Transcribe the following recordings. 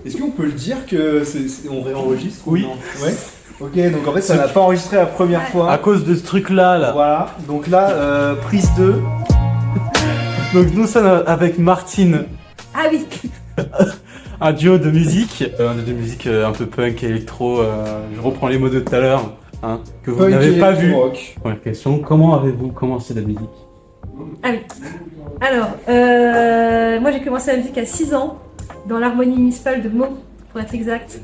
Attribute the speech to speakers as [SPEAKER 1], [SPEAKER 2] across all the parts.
[SPEAKER 1] Est-ce qu'on peut le dire que on réenregistre?
[SPEAKER 2] Oui.
[SPEAKER 1] Non ouais. Ok, donc en fait ça n'a pas enregistré la première fois.
[SPEAKER 2] À cause de ce truc-là, là.
[SPEAKER 1] Voilà, donc là, prise 2.
[SPEAKER 2] Donc nous sommes avec Martine,
[SPEAKER 3] Ah oui.
[SPEAKER 2] un duo de musique. Un peu punk, électro. Je reprends les mots de tout à l'heure, hein, que vous n'avez pas vu.
[SPEAKER 1] Rock.
[SPEAKER 2] Première question, comment avez-vous commencé la musique?
[SPEAKER 3] Ah oui. Alors, moi j'ai commencé la musique à 6 ans, dans l'harmonie municipale de Meaux, pour être exact,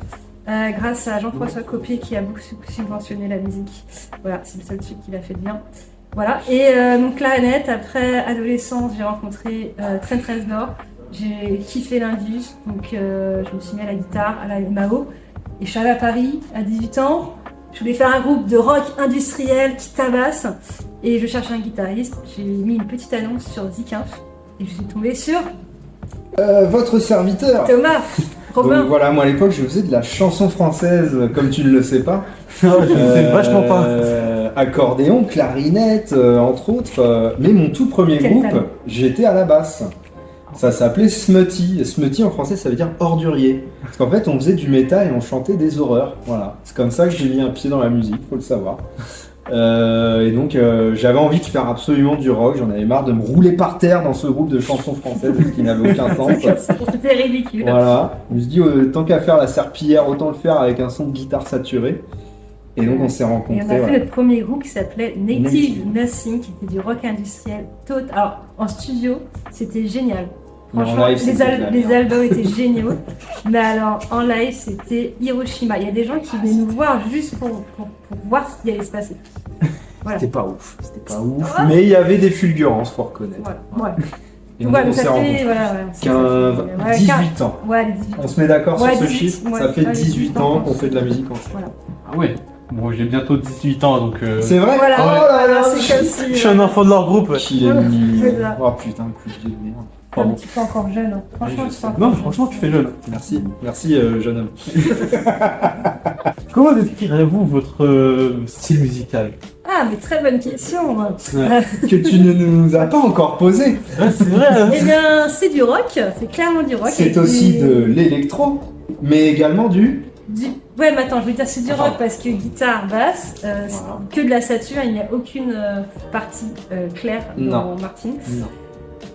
[SPEAKER 3] grâce à Jean-François Copier qui a beaucoup subventionné la musique. Voilà, c'est le seul truc qu'il a fait de bien. Voilà, et donc clarinette, après adolescence, j'ai rencontré Train 13 Nord, j'ai kiffé l'Indus, donc je me suis mis à la guitare, à la Mao, et je suis allée à Paris à 18 ans. Je voulais faire un groupe de rock industriel qui tabasse et je cherchais un guitariste. J'ai mis une petite annonce sur Zikinf et je suis tombée sur
[SPEAKER 1] Votre serviteur.
[SPEAKER 3] Thomas Robin.
[SPEAKER 1] Donc voilà, moi à l'époque je faisais de la chanson française, comme tu ne le sais pas.
[SPEAKER 2] Non, je ne sais vachement pas.
[SPEAKER 1] Accordéon, clarinette, entre autres. Mais mon tout premier
[SPEAKER 3] Quel
[SPEAKER 1] groupe,
[SPEAKER 3] talent.
[SPEAKER 1] j'étais à la basse. Ça s'appelait Smutty. Smutty en français ça veut dire ordurier. Parce qu'en fait on faisait du métal et on chantait des horreurs. Voilà. C'est comme ça que j'ai mis un pied dans la musique, faut le savoir. Et donc j'avais envie de faire absolument du rock, j'en avais marre de me rouler par terre dans ce groupe de chansons françaises qui n'avait aucun sens.
[SPEAKER 3] C'était ridicule.
[SPEAKER 1] Voilà, je me suis dit tant qu'à faire la serpillière, autant le faire avec un son de guitare saturé. Et donc on s'est
[SPEAKER 3] Et on
[SPEAKER 1] rencontrés.
[SPEAKER 3] a fait
[SPEAKER 1] Voilà.
[SPEAKER 3] notre premier groupe qui s'appelait Native
[SPEAKER 1] Native.
[SPEAKER 3] Nothing, qui était du rock industriel total. Alors en studio, c'était génial.
[SPEAKER 1] Mais en
[SPEAKER 3] Franchement,
[SPEAKER 1] live, c'était de la
[SPEAKER 3] les
[SPEAKER 1] merde.
[SPEAKER 3] albums étaient géniaux. Mais alors en live, c'était Hiroshima. Il y a des gens qui venaient nous voir juste pour voir ce qui allait se passer. Voilà.
[SPEAKER 1] C'était pas ouf,
[SPEAKER 3] Ah.
[SPEAKER 1] mais il y avait des fulgurances, faut reconnaître.
[SPEAKER 3] Voilà. Ouais.
[SPEAKER 1] Et
[SPEAKER 3] Donc,
[SPEAKER 1] donc,
[SPEAKER 3] voilà,
[SPEAKER 1] on
[SPEAKER 3] donc
[SPEAKER 1] s'est
[SPEAKER 3] ça fait,
[SPEAKER 1] rencontrés.
[SPEAKER 3] voilà,
[SPEAKER 1] 18 ans.
[SPEAKER 3] Ouais, les 18 ans.
[SPEAKER 1] On se met d'accord
[SPEAKER 3] Ouais,
[SPEAKER 1] sur ce
[SPEAKER 3] 18,
[SPEAKER 1] chiffre,
[SPEAKER 3] ouais.
[SPEAKER 1] ça fait
[SPEAKER 3] Ouais,
[SPEAKER 1] 18 ans qu'on fait de la musique ensemble.
[SPEAKER 3] Voilà.
[SPEAKER 2] Ah ouais. Bon, j'ai bientôt 18 ans, donc
[SPEAKER 1] C'est vrai?
[SPEAKER 3] Voilà,
[SPEAKER 1] Oh là là,
[SPEAKER 3] c'est comme si.
[SPEAKER 2] je suis un enfant de leur groupe.
[SPEAKER 1] Qu'il est
[SPEAKER 3] Ouais,
[SPEAKER 1] mignon.
[SPEAKER 3] c'est ça.
[SPEAKER 1] Oh putain, coup de vieux de merde.
[SPEAKER 3] Pardon. Tu fais encore jeune. Hein. Franchement, tu fais encore
[SPEAKER 2] Non,
[SPEAKER 3] jeune.
[SPEAKER 2] franchement, tu fais jeune.
[SPEAKER 1] Merci, merci jeune homme.
[SPEAKER 2] Comment décrirez-vous votre style musical?
[SPEAKER 3] Ah, mais très bonne question.
[SPEAKER 1] Que tu ne nous as pas encore posé.
[SPEAKER 2] Ouais, c'est vrai, hein.
[SPEAKER 3] Eh bien, c'est du rock, c'est clairement du rock.
[SPEAKER 1] C'est
[SPEAKER 3] avec
[SPEAKER 1] aussi
[SPEAKER 3] des-
[SPEAKER 1] de l'électro, mais également du...
[SPEAKER 3] Ouais, mais attends, je veux dire c'est du
[SPEAKER 1] Attends.
[SPEAKER 3] rock parce que guitare, basse, c'est que de la sature, il n'y a aucune partie claire dans Martine.
[SPEAKER 1] Non.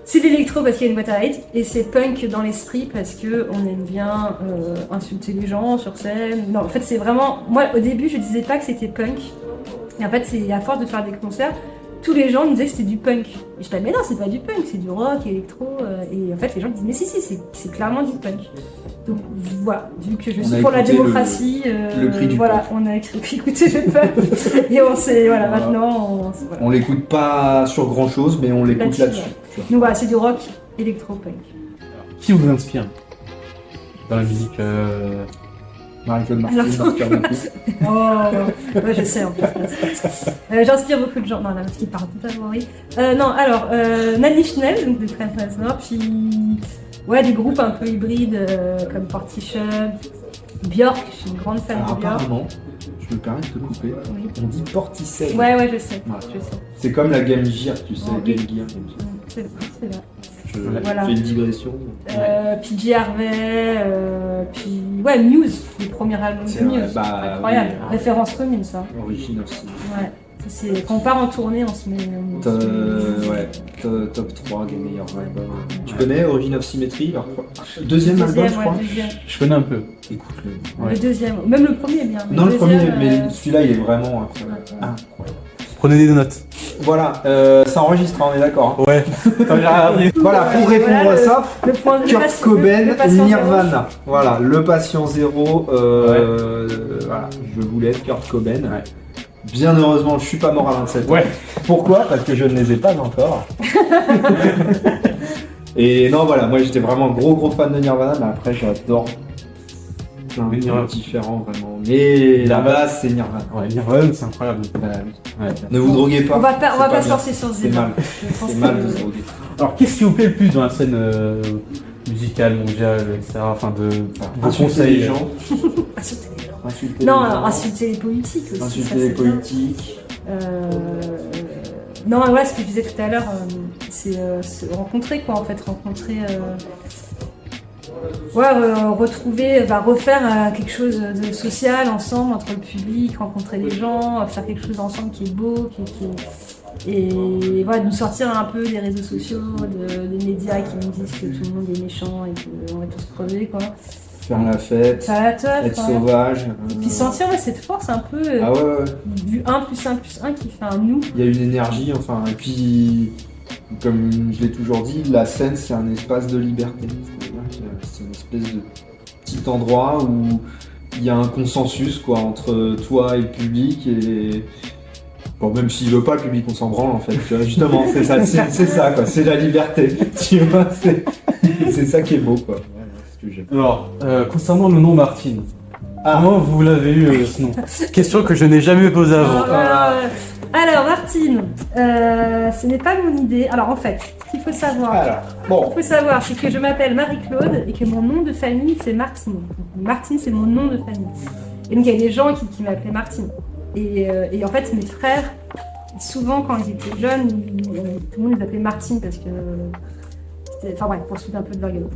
[SPEAKER 3] C'est de l'électro parce qu'il y a une boîte à rythme et c'est punk dans l'esprit parce que on aime bien insulter les gens sur scène. Non, en fait, c'est vraiment. Moi, au début, je disais pas que c'était punk. Et en fait, c'est à force de faire des concerts, tous les gens me disaient que c'était du punk. Et je disais, mais non, c'est pas du punk, c'est du rock, électro. Et en fait, les gens me disent, mais si, c'est clairement du punk. Donc voilà, vu que je
[SPEAKER 1] On
[SPEAKER 3] suis
[SPEAKER 1] a
[SPEAKER 3] pour la
[SPEAKER 1] écouté
[SPEAKER 3] démocratie,
[SPEAKER 1] le cri du
[SPEAKER 3] voilà,
[SPEAKER 1] peuple.
[SPEAKER 3] on a écouté le peuple. Et on sait, voilà,
[SPEAKER 1] Voilà.
[SPEAKER 3] maintenant, voilà.
[SPEAKER 1] On l'écoute pas sur grand chose, mais on l'écoute
[SPEAKER 3] Là-dessus,
[SPEAKER 1] là-dessus.
[SPEAKER 3] Donc voilà, c'est du rock électro-punk.
[SPEAKER 2] Qui vous inspire dans la musique
[SPEAKER 1] Marie-Claude Martin,
[SPEAKER 3] Alors-
[SPEAKER 1] Marc-Pierre Martin.
[SPEAKER 3] Oh, ouais, je sais en plus. J'inspire beaucoup de gens. Non, là, parce qu'il parle totalement, oui. Non, alors, Nanny Schnell, donc de Train Nord, puis ouais, des groupes un peu hybrides comme Partition, Björk, je suis une grande fan
[SPEAKER 1] Alors
[SPEAKER 3] de Björk.
[SPEAKER 1] apparemment, je me permets de te couper,
[SPEAKER 3] Oui.
[SPEAKER 1] on dit Porticelle.
[SPEAKER 3] Ouais, je sais,
[SPEAKER 1] Ouais.
[SPEAKER 3] je sais.
[SPEAKER 1] C'est comme la Game Gear, tu sais,
[SPEAKER 3] Oh,
[SPEAKER 1] Game
[SPEAKER 3] oui.
[SPEAKER 1] Gear.
[SPEAKER 3] C'est vrai.
[SPEAKER 1] Je
[SPEAKER 3] Voilà.
[SPEAKER 1] fais une digression.
[SPEAKER 3] Puis J. Harvey, puis ouais, Muse, le premier album
[SPEAKER 1] C'est
[SPEAKER 3] de
[SPEAKER 1] vrai,
[SPEAKER 3] Muse.
[SPEAKER 1] bah,
[SPEAKER 3] Incroyable.
[SPEAKER 1] oui.
[SPEAKER 3] Référence commune, ça.
[SPEAKER 1] Origine aussi.
[SPEAKER 3] Ouais. Ça, c'est... Quand on part en tournée, on se met.
[SPEAKER 1] Ouais, top 3 des meilleurs albums. Tu connais Origin of Symmetry, leur deuxième album, je crois.
[SPEAKER 3] Ouais, deuxième.
[SPEAKER 2] Je connais un peu.
[SPEAKER 1] Écoute-le.
[SPEAKER 2] Ouais.
[SPEAKER 3] Le deuxième, même le premier est bien.
[SPEAKER 1] Non, le premier,
[SPEAKER 3] deuxième,
[SPEAKER 1] mais celui-là, il est vraiment incroyable.
[SPEAKER 3] Ouais.
[SPEAKER 1] Incroyable.
[SPEAKER 2] Prenez des notes.
[SPEAKER 1] Voilà, ça enregistre, hein, on est d'accord.
[SPEAKER 2] Ouais. Quand j'ai regardé.
[SPEAKER 1] Voilà, pour répondre
[SPEAKER 3] Voilà,
[SPEAKER 1] à ça,
[SPEAKER 3] le point de
[SPEAKER 1] Kurt Cobain,
[SPEAKER 3] patient
[SPEAKER 1] Nirvana. Voilà, le patient zéro. Voilà, je voulais être Kurt Cobain.
[SPEAKER 2] Ouais.
[SPEAKER 1] Bien heureusement, je suis pas mort à 27 ans.
[SPEAKER 2] Ouais.
[SPEAKER 1] Pourquoi? Parce que je ne les ai pas encore. Et non, voilà, moi j'étais vraiment gros fan de Nirvana, mais après j'adore plein de
[SPEAKER 2] Nirvana.
[SPEAKER 1] trucs différents vraiment. Mais la base c'est Nirvana.
[SPEAKER 2] Ouais, Nirvana, c'est incroyable.
[SPEAKER 1] Bah oui.
[SPEAKER 2] Ouais.
[SPEAKER 1] Ne vous droguez pas.
[SPEAKER 3] On va pas
[SPEAKER 1] c'est
[SPEAKER 3] se
[SPEAKER 1] bien.
[SPEAKER 3] lancer sur ce
[SPEAKER 1] C'est
[SPEAKER 3] débat.
[SPEAKER 1] mal.
[SPEAKER 3] Je pense
[SPEAKER 1] C'est mal
[SPEAKER 3] que-
[SPEAKER 1] de se droguer.
[SPEAKER 2] Alors, qu'est-ce qui vous plaît le plus dans la scène musicale, mondiale, etc. Enfin, vos
[SPEAKER 1] Insulter
[SPEAKER 2] conseils.
[SPEAKER 1] les gens.
[SPEAKER 3] Insulter les gens.
[SPEAKER 1] Insulter
[SPEAKER 3] Non,
[SPEAKER 1] les gens.
[SPEAKER 3] alors, insulter les politiques aussi. ça,
[SPEAKER 1] Insulter
[SPEAKER 3] c'est
[SPEAKER 1] les
[SPEAKER 3] bien.
[SPEAKER 1] politiques.
[SPEAKER 3] Non, ouais, ce que je disais tout à l'heure, c'est se rencontrer, quoi, en fait. Rencontrer retrouver, refaire quelque chose de social ensemble entre le public, rencontrer les gens, faire quelque chose ensemble qui est beau, et voilà, nous sortir un peu des réseaux sociaux, des médias qui nous disent que tout le monde est méchant et qu'on va tous crever, quoi.
[SPEAKER 1] Faire la fête,
[SPEAKER 3] Faire la teuf,
[SPEAKER 1] être sauvage.
[SPEAKER 3] Et puis sentir cette force un peu du 1 plus 1 plus 1 qui fait un nous.
[SPEAKER 1] Il y a une énergie, enfin, et puis, comme je l'ai toujours dit, la scène c'est un espace de liberté. C'est une espèce de petit endroit où il y a un consensus quoi, entre toi et le public et. Bon, même s'il veut pas, le public, on s'en branle en fait. Tu vois, justement, c'est ça, quoi. C'est la liberté. Tu vois, c'est ça qui est beau, quoi. Voilà, c'est ce que j'aime.
[SPEAKER 2] Alors, concernant le nom Martine, comment vous l'avez eu ce nom? Question que je n'ai jamais posée avant.
[SPEAKER 3] Alors, Martine, ce n'est pas mon idée. Alors, en fait, ce qu'il faut savoir, c'est que je m'appelle Marie-Claude et que mon nom de famille, c'est Martine. Martine, c'est mon nom de famille. Et donc, il y a des gens qui m'appelaient Martine. Et en fait, mes frères, souvent quand ils étaient jeunes, tout le monde les appelait Martine parce que. Enfin bref, pour se foutre un peu de leur gueule.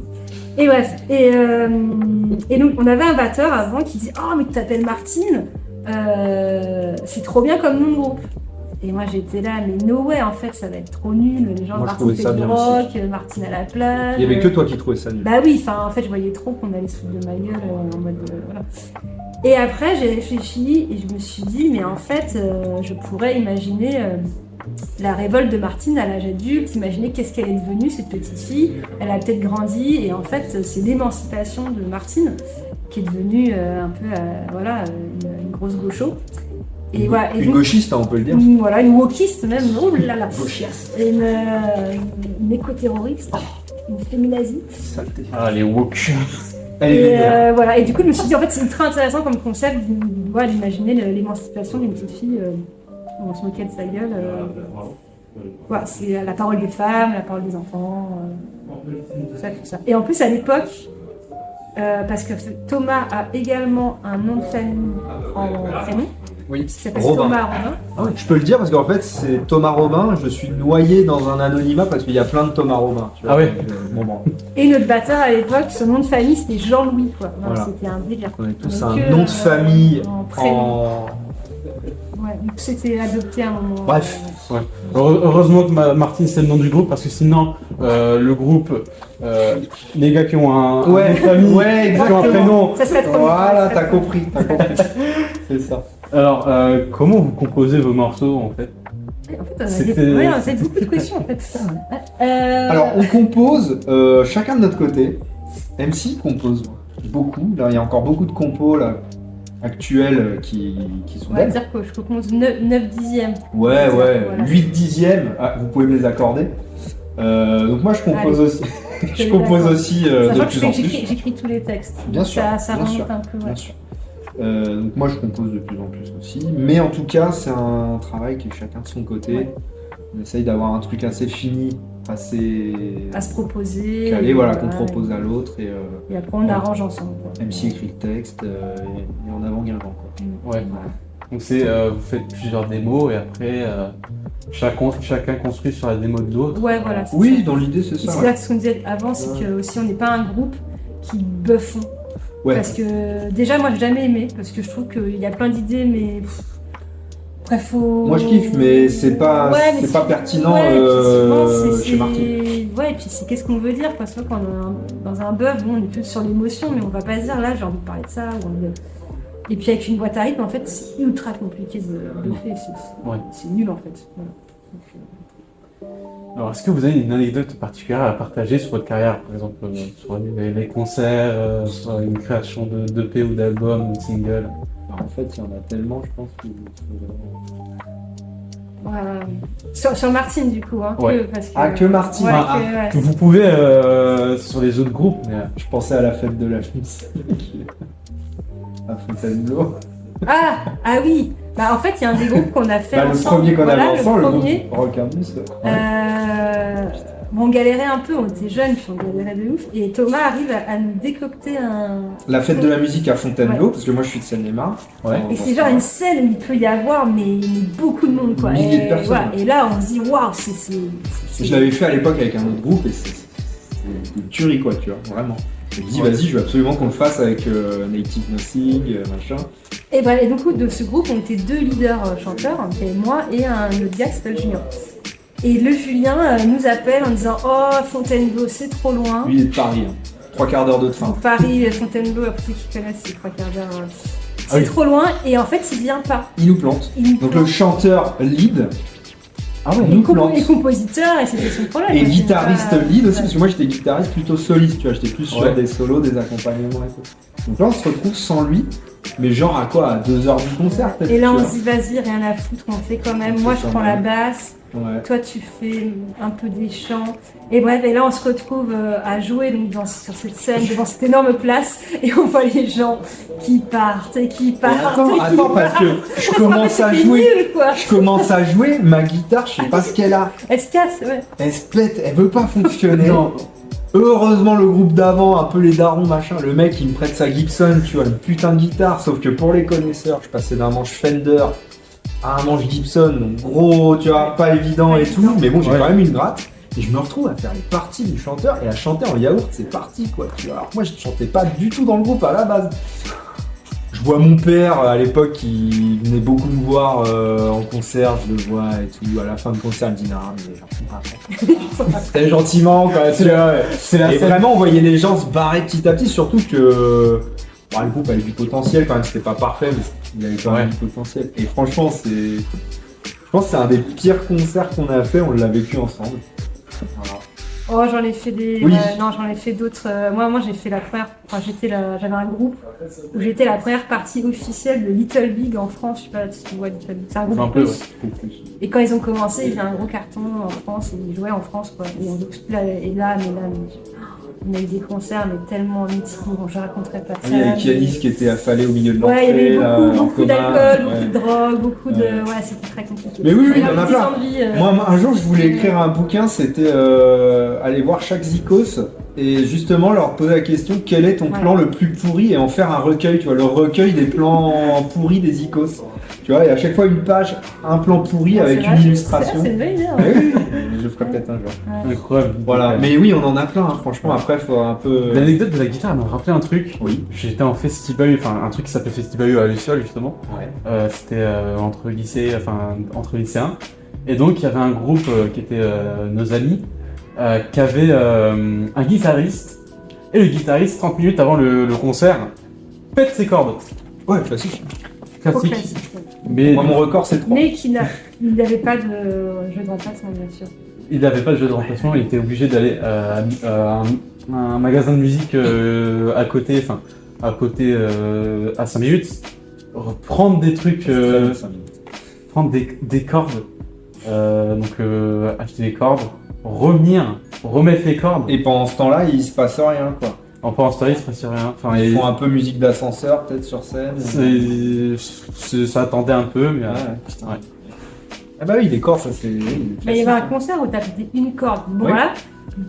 [SPEAKER 3] Et bref. Et donc, on avait un batteur avant qui disait oh, mais tu t'appelles Martine, c'est trop bien comme nom de groupe. Et moi j'étais là, mais no way, en fait, ça va être trop nul. Les gens, Martine fait du rock, Martine à la plage.
[SPEAKER 1] Il n'y avait que toi qui trouvais ça nul.
[SPEAKER 3] Bah oui, en fait, je voyais trop qu'on allait se foutre de ma gueule en mode. Voilà. Et après, j'ai réfléchi et je me suis dit, mais en fait, je pourrais imaginer la révolte de Martine à l'âge adulte, imaginer qu'est-ce qu'elle est devenue, cette petite fille. Elle a peut-être grandi et en fait, c'est l'émancipation de Martine qui est devenue un peu, une grosse gaucho. Et voilà,
[SPEAKER 1] une gauchiste, on peut le dire.
[SPEAKER 3] Voilà, une wokiste même, oh là là. Et une éco-terroriste, une féminazie.
[SPEAKER 2] Saleté. Ah, les woke.
[SPEAKER 3] Voilà, et du coup, je me suis dit, en fait, c'est très intéressant comme concept d'imaginer l'émancipation d'une petite fille on se moquait de sa gueule. Voilà, c'est la parole des femmes, la parole des enfants, tout ça. Et en plus, à l'époque, parce que Thomas a également un nom de famille en prénom.
[SPEAKER 1] Oui,
[SPEAKER 3] qui s'appelle Thomas Robin.
[SPEAKER 1] Ah oui, je peux le dire parce qu'en fait c'est Thomas Robin, je suis noyé dans un anonymat parce qu'il y a plein de Thomas Robin. Tu vois,
[SPEAKER 3] Et notre batteur à l'époque, son nom de famille c'était Jean-Louis quoi. Non,
[SPEAKER 1] voilà.
[SPEAKER 3] C'était un délire.
[SPEAKER 1] On est tous un nom de famille en...
[SPEAKER 3] Ouais, donc c'était adopté à un moment.
[SPEAKER 1] Bref.
[SPEAKER 2] Ouais. Heureusement que Martine c'est le nom du groupe parce que sinon le groupe, les gars qui ont un nom de famille, qui ont un prénom.
[SPEAKER 3] Ça serait trop
[SPEAKER 1] voilà, t'as compris. C'est ça.
[SPEAKER 2] Alors, comment vous composez vos morceaux en fait?
[SPEAKER 3] En fait, on a beaucoup de questions en fait.
[SPEAKER 1] Alors, on compose chacun de notre côté. MC compose beaucoup. Là, il y a encore beaucoup de compos là, actuels qui sont
[SPEAKER 3] on va dire que je compose 9 dixièmes.
[SPEAKER 1] Ouais,
[SPEAKER 3] voilà.
[SPEAKER 1] 8 dixièmes. Ah, vous pouvez me les accorder. Donc moi, je compose aussi. Je compose aussi de plus en plus.
[SPEAKER 3] J'écris tous les textes.
[SPEAKER 1] Bien sûr.
[SPEAKER 3] Ça remonte un peu. Ouais.
[SPEAKER 1] Bien sûr. Donc moi je compose de plus en plus aussi, mais en tout cas c'est un travail qui est chacun de son côté. Ouais. On essaye d'avoir un truc assez fini, assez
[SPEAKER 3] à se proposer,
[SPEAKER 1] calé, qu'on propose à l'autre et
[SPEAKER 3] après on arrange ensemble. Quoi.
[SPEAKER 1] MC écrit le texte et en avant Guingamp.
[SPEAKER 2] Ouais. Donc c'est vous faites plusieurs démos et après chacun construit sur la démo de l'autre.
[SPEAKER 3] Ouais, voilà.
[SPEAKER 1] Oui, dans l'idée c'est ça.
[SPEAKER 3] C'est là ce qu'on disait avant, c'est que aussi on n'est pas un groupe qui buffons. Ouais. Parce que déjà moi j'ai jamais aimé parce que je trouve qu'il y a plein d'idées mais bref faut.
[SPEAKER 1] Moi je kiffe mais c'est pas pertinent chez Martine.
[SPEAKER 3] Ouais et puis c'est qu'est-ce qu'on veut dire parce que quand on est dans un buff on est plus sur l'émotion mais on va pas se dire là j'ai envie de parler de ça et puis avec une boîte à rythme en fait c'est ultra compliqué de faire c'est nul en fait. Voilà.
[SPEAKER 2] Alors, est-ce que vous avez une anecdote particulière à partager sur votre carrière, par exemple sur les concerts, sur une création d'EP ou d'album ou de single?
[SPEAKER 1] En fait, il y en a tellement, je pense.
[SPEAKER 3] Sur Martine, du coup. Hein,
[SPEAKER 1] que Martine.
[SPEAKER 2] Que vous pouvez sur les autres groupes. Mais...
[SPEAKER 1] Je pensais à la fête de la musique à Fontainebleau.
[SPEAKER 3] Ah oui. Bah, en fait, il y a un des groupes qu'on a fait ensemble.
[SPEAKER 1] Le premier qu'on avait ensemble,
[SPEAKER 3] le premier.
[SPEAKER 1] Rock'n'Blues.
[SPEAKER 3] On galérait un peu, on était jeunes, puis on galérait de ouf. Et Thomas arrive à nous décocter
[SPEAKER 1] la fête de la musique à Fontainebleau, parce que moi je suis de Seine-et-Marne.
[SPEAKER 3] Et c'est genre une scène où il peut y avoir mais beaucoup de monde, quoi.
[SPEAKER 1] Milliers de personnes.
[SPEAKER 3] Voilà. Et là, on se dit, waouh, c'est...
[SPEAKER 1] Je l'avais fait à l'époque avec un autre groupe et c'est une tuerie, quoi, tu vois, vraiment. Je dis vas-y, je veux absolument qu'on le fasse avec Native Nothing, machin.
[SPEAKER 3] Et bref, et du coup, de ce groupe, on était 2 leaders chanteurs, hein, et moi et un autre gars qui s'appelle Julien. Et le Julien nous appelle en disant oh Fontainebleau, c'est trop loin.
[SPEAKER 1] Lui il est de Paris, hein. 3/4 d'heure de train.
[SPEAKER 3] Donc, Paris, Fontainebleau, pour ceux qui connaissent, c'est 3/4 d'heure. C'est trop loin, et en fait, il vient pas.
[SPEAKER 1] Il nous plante. Donc le chanteur lead.
[SPEAKER 3] Ah ouais, et compositeur, et c'était son problème.
[SPEAKER 1] Et guitariste lead aussi, parce que moi j'étais guitariste plutôt soliste, tu vois, j'étais plus sur des solos, des accompagnements et tout. Donc là on se retrouve sans lui, mais genre à quoi, à 2 heures du concert peut-être.
[SPEAKER 3] Et là on se dit vas-y, rien à foutre, on fait quand même. Moi je prends la basse, toi tu fais un peu des chants. Et bref, et là on se retrouve à jouer donc sur cette scène, devant cette énorme place, et on voit les gens qui partent et qui partent.
[SPEAKER 1] Attends, parce que je commence à jouer. Je commence à jouer, ma guitare, je sais pas ce qu'elle a.
[SPEAKER 3] Elle se casse, ouais.
[SPEAKER 1] Elle se pète, elle veut pas fonctionner. Non. Heureusement le groupe d'avant, un peu les darons machin, le mec il me prête sa Gibson, tu vois, une putain de guitare, sauf que pour les connaisseurs, je passais d'un manche Fender à un manche Gibson, donc gros, tu vois, pas évident et tout, mais bon j'ai quand même une gratte. Et je me retrouve à faire les parties du chanteur et à chanter en yaourt, c'est parti quoi, tu vois. Alors moi je chantais pas du tout dans le groupe à la base. Je vois mon père à l'époque qui venait beaucoup me voir en concert, je le vois et tout. À la fin de concert, il me dit non, mais c'était gentiment quoi. Et vraiment, on voyait les gens se barrer petit à petit, surtout que bon, le groupe avait du potentiel quand même, c'était pas parfait, mais il avait quand même du potentiel. Et franchement, je pense que c'est un des pires concerts qu'on a fait, on l'a vécu ensemble. Voilà.
[SPEAKER 3] Oh, j'en ai fait des.
[SPEAKER 1] Oui.
[SPEAKER 3] Non, j'en ai fait d'autres. Moi, j'ai fait la première. Enfin, j'avais un groupe où j'étais la première partie officielle de Little Big en France. Je sais pas si tu vois Little Big. C'est un groupe plus. Et quand ils ont commencé, il y a un gros carton en France et ils jouaient en France, quoi. Et là, on a eu des concerts, mais tellement mythiques, bon, je raconterai pas ça.
[SPEAKER 1] Il y avait Kianis qui était affalé au milieu de l'entrée.
[SPEAKER 3] Ouais, il y avait beaucoup d'alcool, beaucoup de drogue, beaucoup de. Ouais, c'était très compliqué.
[SPEAKER 1] Mais oui, il y en a plein. Moi, un jour, je voulais écrire un bouquin, c'était aller voir chaque Zikos et justement leur poser la question quel est ton plan le plus pourri et en faire un recueil, tu vois, le recueil des plans pourris des Zikos. Tu vois, et à chaque fois une page, un plan pourri avec une illustration.
[SPEAKER 3] C'est une bonne idée.
[SPEAKER 1] Oui, je le ferai peut-être un jour.
[SPEAKER 2] Incroyable.
[SPEAKER 1] Voilà, mais oui, on en a plein, hein. Franchement, après, il faut un peu.
[SPEAKER 2] L'anecdote de la guitare m'a rappelé un truc.
[SPEAKER 1] Oui.
[SPEAKER 2] J'étais en Festival, enfin un truc qui s'appelait Festival à Luciole justement. Ouais. C'était entre lycéens. Et donc il y avait un groupe qui était nos amis, qui avait un guitariste. Et le guitariste, 30 minutes avant le concert, pète ses cordes.
[SPEAKER 1] Ouais, classique.
[SPEAKER 3] Classique.
[SPEAKER 1] Mais moi, mon record, c'est 3.
[SPEAKER 3] Mais il n'avait pas de jeu de remplacement, bien sûr.
[SPEAKER 2] Il n'avait pas de jeu de remplacement, il était obligé d'aller à un magasin de musique à côté à 5 minutes, prendre des trucs, prendre des cordes, acheter des cordes, revenir, remettre les cordes.
[SPEAKER 1] Et pendant ce temps-là, il se passe rien, quoi.
[SPEAKER 2] Pendant ce temps-là, il se passe rien. Enfin,
[SPEAKER 1] ils font un peu musique d'ascenseur, peut-être sur scène.
[SPEAKER 2] Ça attendait un peu, mais
[SPEAKER 1] putain. Ouais. Ah bah oui, les cordes, ça c'est.
[SPEAKER 3] Il y avait un concert où t'as pété une corde. Bon voilà,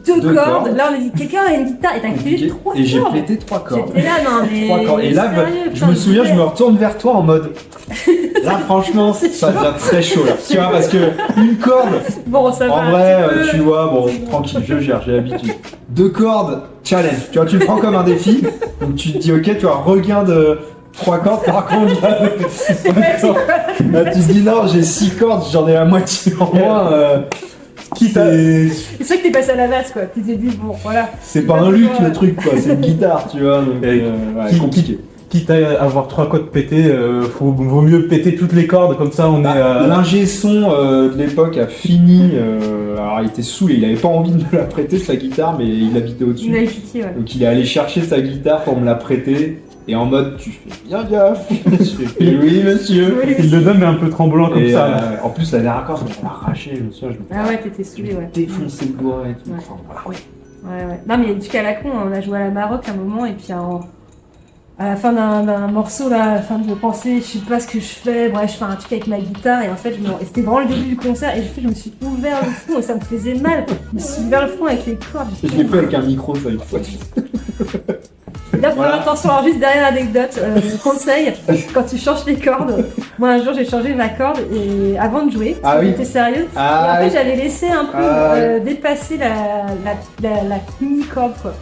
[SPEAKER 3] deux cordes. Là on a dit quelqu'un a une guitare et t'as pété 3 cordes.
[SPEAKER 1] Et j'ai pété 3 cordes.
[SPEAKER 3] J'étais là, non mais.
[SPEAKER 1] 3 cordes. Et là, je me souviens, je me retourne vers toi en mode. Là, franchement, ça devient très chaud là. Tu vois, parce que une corde.
[SPEAKER 3] Bon, ça va.
[SPEAKER 1] En vrai, tu vois, bon, tranquille, je gère, j'ai l'habitude. 2 cordes, challenge. Tu vois, tu le prends comme un défi. Donc tu te dis, ok, tu vois, regain de 3 cordes, par contre. Là, tu te dis, non, j'ai 6 cordes, j'en ai la moitié en moins.
[SPEAKER 3] C'est vrai que t'es passé à la basse, quoi. Tu t'es dit, bon, voilà.
[SPEAKER 1] C'est pas un luth le truc, quoi. C'est une guitare, tu vois. Donc, ouais, compliqué.
[SPEAKER 2] Quitte à avoir 3 cordes pétées, vaut mieux péter toutes les cordes, comme ça on est.
[SPEAKER 1] L'ingé son de l'époque a fini. Alors il était saoulé, il avait pas envie de me la prêter sa guitare, mais il habitait au-dessus.
[SPEAKER 3] Il avait pitié, ouais.
[SPEAKER 1] Donc il est allé chercher sa guitare pour me la prêter. Et en mode, tu fais bien gaffe. Je fais oui, monsieur.
[SPEAKER 2] Oui, il le donne, mais un peu tremblant comme ça.
[SPEAKER 1] En plus, la dernière corde, je me arraché, je me souviens.
[SPEAKER 3] Ah ouais, t'étais saoulé, ouais.
[SPEAKER 1] Défoncé le doigt et tout.
[SPEAKER 3] Ouais.
[SPEAKER 1] Enfin, voilà, ouais.
[SPEAKER 3] Ouais. Non, mais il y a des trucs à la con. On a joué à la Maroc à un moment, et puis à la fin d'un morceau, là, à la fin de penser, je sais pas ce que je fais. Bref, je fais un truc avec ma guitare, et en fait, c'était vraiment le début du concert, et je me suis ouvert le front, et ça me faisait mal. Je me suis ouvert le front avec les cordes.
[SPEAKER 1] Je l'ai fait avec un micro, ça, une fois.
[SPEAKER 3] Là, faut faire attention. Alors, juste derrière l'anecdote, conseil, quand tu changes les cordes, moi un jour j'ai changé ma corde et avant de jouer, j'étais sérieux. Et en fait, j'avais laissé un peu dépasser la mini corde, quoi.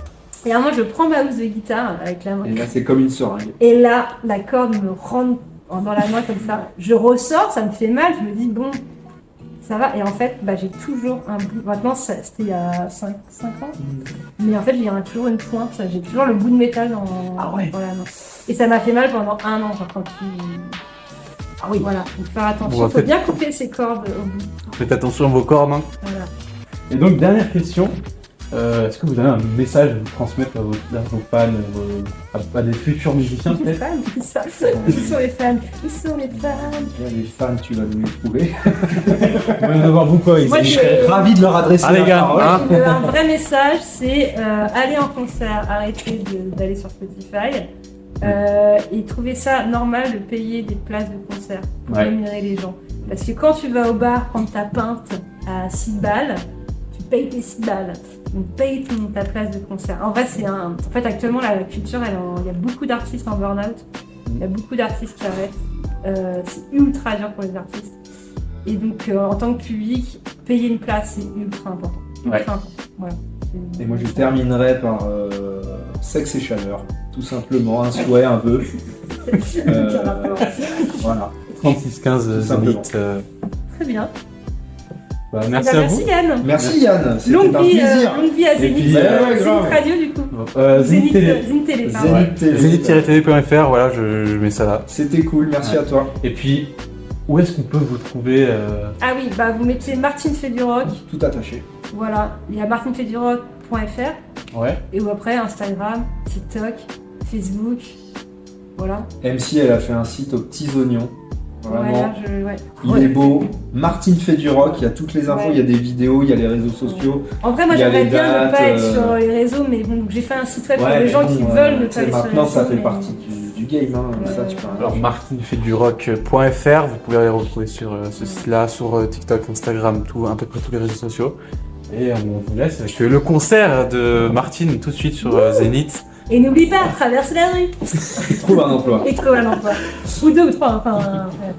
[SPEAKER 3] Et à un moment, je prends ma housse de guitare avec la main.
[SPEAKER 1] Et là, c'est comme une seringue.
[SPEAKER 3] Et là, la corde me rentre dans la main comme ça. Je ressors, ça me fait mal. Je me dis, bon, ça va. Et en fait, j'ai toujours un bout. Maintenant, c'était il y a 5 ans. Mais en fait, j'ai toujours une pointe. J'ai toujours le bout de métal dans la main. Et ça m'a fait mal pendant 1 an. Genre quand tu...
[SPEAKER 2] Ah oui.
[SPEAKER 3] Voilà, donc faire attention.
[SPEAKER 2] Bon,
[SPEAKER 3] Il faut bien couper ses cordes au bout.
[SPEAKER 2] Faites attention à vos cordes. Hein.
[SPEAKER 3] Voilà.
[SPEAKER 2] Et donc, dernière question. Est-ce que vous avez un message à vous transmettre à vos fans, à des futurs musiciens
[SPEAKER 3] Les
[SPEAKER 2] peut-être?
[SPEAKER 3] fans, c'est ça. Où sont les fans? Où sont les fans?
[SPEAKER 1] Les fans, tu vas nous les trouver.
[SPEAKER 2] On va en avoir beaucoup.
[SPEAKER 3] Moi,
[SPEAKER 1] Je serais ravi de leur adresser
[SPEAKER 2] Ah, les
[SPEAKER 1] la
[SPEAKER 2] gars,
[SPEAKER 1] parole.
[SPEAKER 2] hein.
[SPEAKER 3] Un vrai message, c'est aller en concert, arrêter d'aller sur Spotify et trouver ça normal de payer des places de concert pour rémunérer les gens. Parce que quand tu vas au bar prendre ta pinte à 6 balles, tu payes tes 6 balles. Donc paye ta place de concert. En vrai, en fait, actuellement, la culture, il y a beaucoup d'artistes en burn-out. Il y a beaucoup d'artistes qui arrêtent. C'est ultra dur pour les artistes. Et donc, en tant que public, payer une place, c'est ultra important. Ultra important. Voilà.
[SPEAKER 1] Et moi, je terminerai par sexe et chaleur. Tout simplement, un souhait, un vœu. Voilà.
[SPEAKER 2] 36-15 Zénith.
[SPEAKER 3] Très bien.
[SPEAKER 2] Merci à vous.
[SPEAKER 3] Merci Yann.
[SPEAKER 1] Merci Yann, c'était
[SPEAKER 3] Longue
[SPEAKER 1] un
[SPEAKER 3] vie,
[SPEAKER 1] plaisir.
[SPEAKER 3] longue vie à Zénith.
[SPEAKER 2] puis,
[SPEAKER 3] Zénith
[SPEAKER 1] grave.
[SPEAKER 3] Radio du coup.
[SPEAKER 2] Zénith Télé.
[SPEAKER 3] Zénith Télé, pardon.
[SPEAKER 2] Zénith-tv.fr, voilà, je mets ça là.
[SPEAKER 1] C'était cool, merci à toi.
[SPEAKER 2] Et puis, où est-ce qu'on peut vous trouver
[SPEAKER 3] Ah oui, vous mettez Martine fait du rock.
[SPEAKER 1] Tout attaché.
[SPEAKER 3] Voilà, il y a martinefaitdurock.fr.
[SPEAKER 2] Ouais.
[SPEAKER 3] Et ou après Instagram, TikTok, Facebook. Voilà.
[SPEAKER 1] MC, elle a fait un site aux petits oignons. Vraiment.
[SPEAKER 3] Ouais.
[SPEAKER 1] Il est beau. Martine fait du rock, il y a toutes les infos, il y a des vidéos, il y a les réseaux sociaux.
[SPEAKER 3] En vrai, moi
[SPEAKER 1] Il y a
[SPEAKER 3] j'aimerais
[SPEAKER 1] les
[SPEAKER 3] bien ne
[SPEAKER 1] dates,
[SPEAKER 3] pas être sur les réseaux, mais bon, j'ai fait un site web pour
[SPEAKER 1] Ouais,
[SPEAKER 3] les gens
[SPEAKER 1] mais
[SPEAKER 3] qui
[SPEAKER 1] bon,
[SPEAKER 3] veulent ne
[SPEAKER 1] tu
[SPEAKER 3] pas
[SPEAKER 1] sais,
[SPEAKER 3] être sur les
[SPEAKER 1] maintenant,
[SPEAKER 3] réseaux.
[SPEAKER 1] ça fait
[SPEAKER 3] mais-
[SPEAKER 1] partie du game, hein. Ça, tu peux
[SPEAKER 2] Alors, martinefaitdurock.fr, vous pouvez les retrouver sur ce site-là, sur TikTok, Instagram, à peu près tous les réseaux sociaux. Et on vous laisse avec le concert de Martine tout de suite sur Zénith.
[SPEAKER 3] Et n'oublie pas, traverse la rue
[SPEAKER 1] trouve un emploi.
[SPEAKER 3] et trouve un emploi. Ou 2 ou 3, enfin. Ouais.